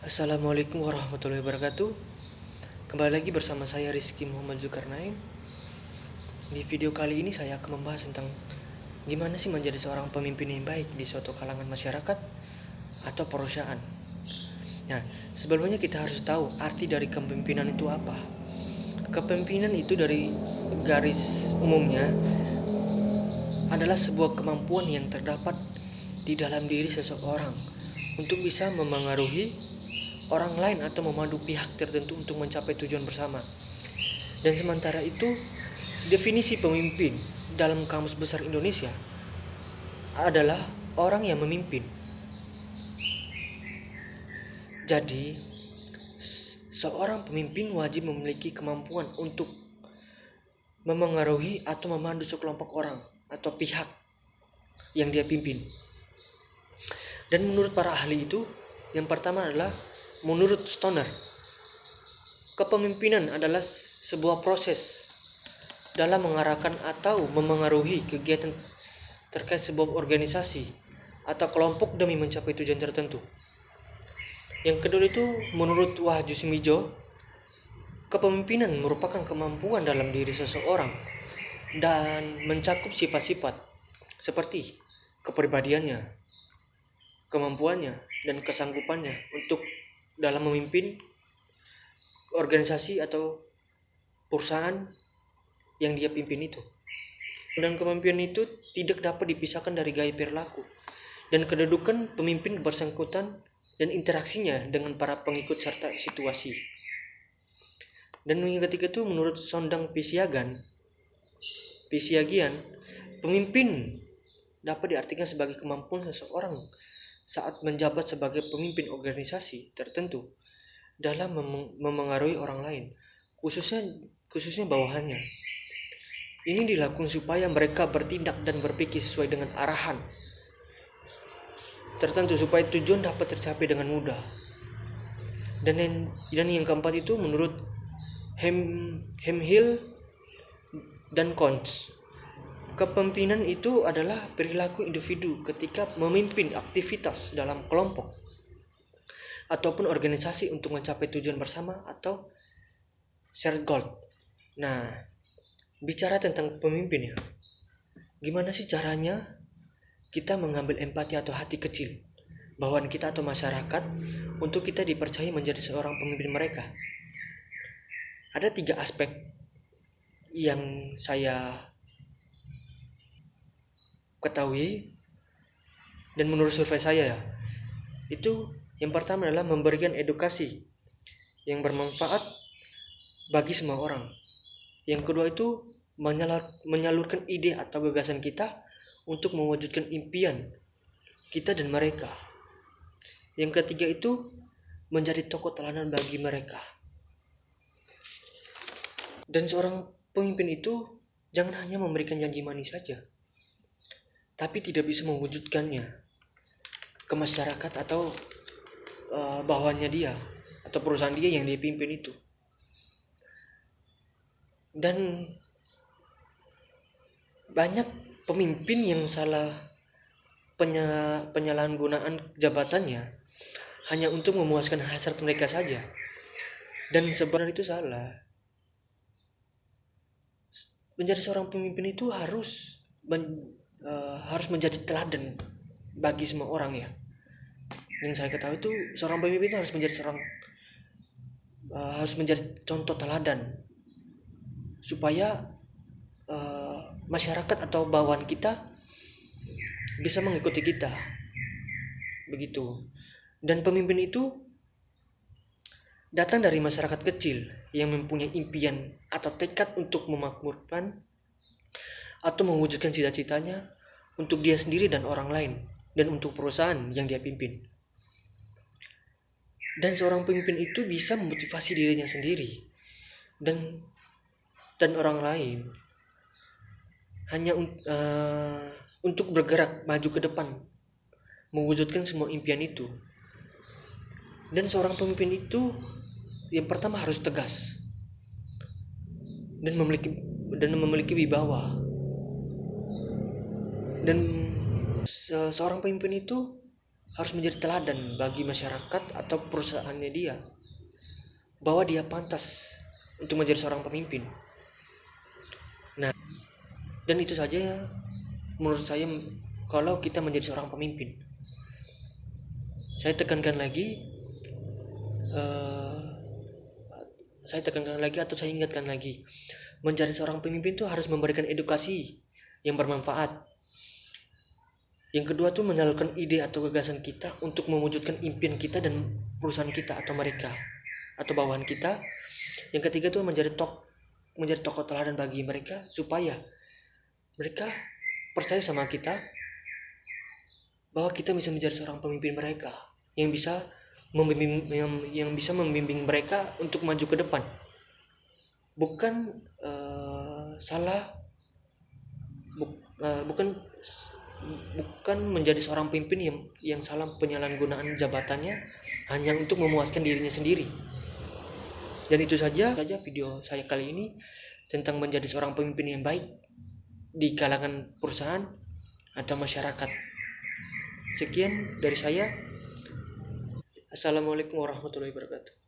Assalamualaikum warahmatullahi wabarakatuh. Kembali lagi bersama saya Rizky Muhammad Zulkarnain. Di video kali ini saya akan membahas tentang gimana sih menjadi seorang pemimpin yang baik di suatu kalangan masyarakat atau perusahaan. Nah, sebelumnya kita harus tahu arti dari kepemimpinan itu apa. Kepemimpinan itu dari garis umumnya adalah sebuah kemampuan yang terdapat di dalam diri seseorang untuk bisa memengaruhi orang lain atau memandu pihak tertentu untuk mencapai tujuan bersama. Dan sementara itu, definisi pemimpin dalam Kamus Besar Indonesia adalah orang yang memimpin. Jadi, seorang pemimpin wajib memiliki kemampuan untuk memengaruhi atau memandu sekelompok orang atau pihak yang dia pimpin. Dan menurut para ahli itu, yang pertama adalah menurut Stoner, kepemimpinan adalah sebuah proses dalam mengarahkan atau memengaruhi kegiatan terkait sebuah organisasi atau kelompok demi mencapai tujuan tertentu. Yang kedua itu menurut Wahyu Sumijo, kepemimpinan merupakan kemampuan dalam diri seseorang dan mencakup sifat-sifat seperti kepribadiannya, kemampuannya, dan kesanggupannya untuk dalam memimpin organisasi atau perusahaan yang dia pimpin itu. Dan kemampuan itu tidak dapat dipisahkan dari gaya perilaku dan kedudukan pemimpin bersangkutan dan interaksinya dengan para pengikut serta situasi. Dan yang ketiga itu menurut Sondang Pisiagian, pemimpin dapat diartikan sebagai kemampuan seseorang saat menjabat sebagai pemimpin organisasi tertentu dalam memengaruhi orang lain, khususnya bawahannya. Ini dilakukan supaya mereka bertindak dan berpikir sesuai dengan arahan tertentu supaya tujuan dapat tercapai dengan mudah. Dan yang keempat itu menurut Hemhill dan Kons, kepemimpinan itu adalah perilaku individu ketika memimpin aktivitas dalam kelompok ataupun organisasi untuk mencapai tujuan bersama atau shared goal. Nah, bicara tentang pemimpin ya, gimana sih caranya kita mengambil empati atau hati kecil bawaan kita atau masyarakat untuk kita dipercaya menjadi seorang pemimpin mereka? Ada 3 aspek yang saya ketahui dan menurut survei saya ya. Itu yang pertama adalah memberikan edukasi yang bermanfaat bagi semua orang. Yang kedua itu menyalurkan ide atau gagasan kita untuk mewujudkan impian kita dan mereka. Yang ketiga itu menjadi tokoh teladan bagi mereka. Dan seorang pemimpin itu jangan hanya memberikan janji manis saja, tapi tidak bisa mewujudkannya ke masyarakat atau bawahannya dia atau perusahaan dia yang dia pimpin itu. Dan banyak pemimpin yang salah penyalahgunaan jabatannya hanya untuk memuaskan hasrat mereka saja, dan sebenarnya itu salah. Menjadi seorang pemimpin itu harus menjadi teladan bagi semua orang ya. Yang saya ketahui itu seorang pemimpin itu harus menjadi contoh teladan supaya masyarakat atau bawahan kita bisa mengikuti kita, begitu. Dan pemimpin itu datang dari masyarakat kecil yang mempunyai impian atau tekad untuk memakmurkan atau mewujudkan cita-citanya untuk dia sendiri dan orang lain, dan untuk perusahaan yang dia pimpin. Dan seorang pemimpin itu bisa memotivasi dirinya sendiri dan orang lain hanya untuk bergerak maju ke depan mewujudkan semua impian itu. Dan seorang pemimpin itu yang pertama harus tegas dan memiliki wibawa. Dan seorang pemimpin itu harus menjadi teladan bagi masyarakat atau perusahaannya dia, bahwa dia pantas untuk menjadi seorang pemimpin. Nah, dan itu saja menurut saya. Kalau kita menjadi seorang pemimpin, saya tekankan lagi, eh, atau saya ingatkan lagi, menjadi seorang pemimpin itu harus memberikan edukasi yang bermanfaat. Yang kedua tuh menyalurkan ide atau gagasan kita untuk mewujudkan impian kita dan perusahaan kita atau mereka atau bawahan kita. Yang ketiga tuh menjadi tokoh teladan bagi mereka supaya mereka percaya sama kita bahwa kita bisa menjadi seorang pemimpin mereka yang bisa membimbing mereka untuk maju ke depan. Bukan salah bu- bukan bukan menjadi seorang pemimpin yang salah penyalahgunaan jabatannya hanya untuk memuaskan dirinya sendiri. Dan itu saja video saya kali ini tentang menjadi seorang pemimpin yang baik di kalangan perusahaan atau masyarakat. Sekian dari saya. Assalamualaikum warahmatullahi wabarakatuh.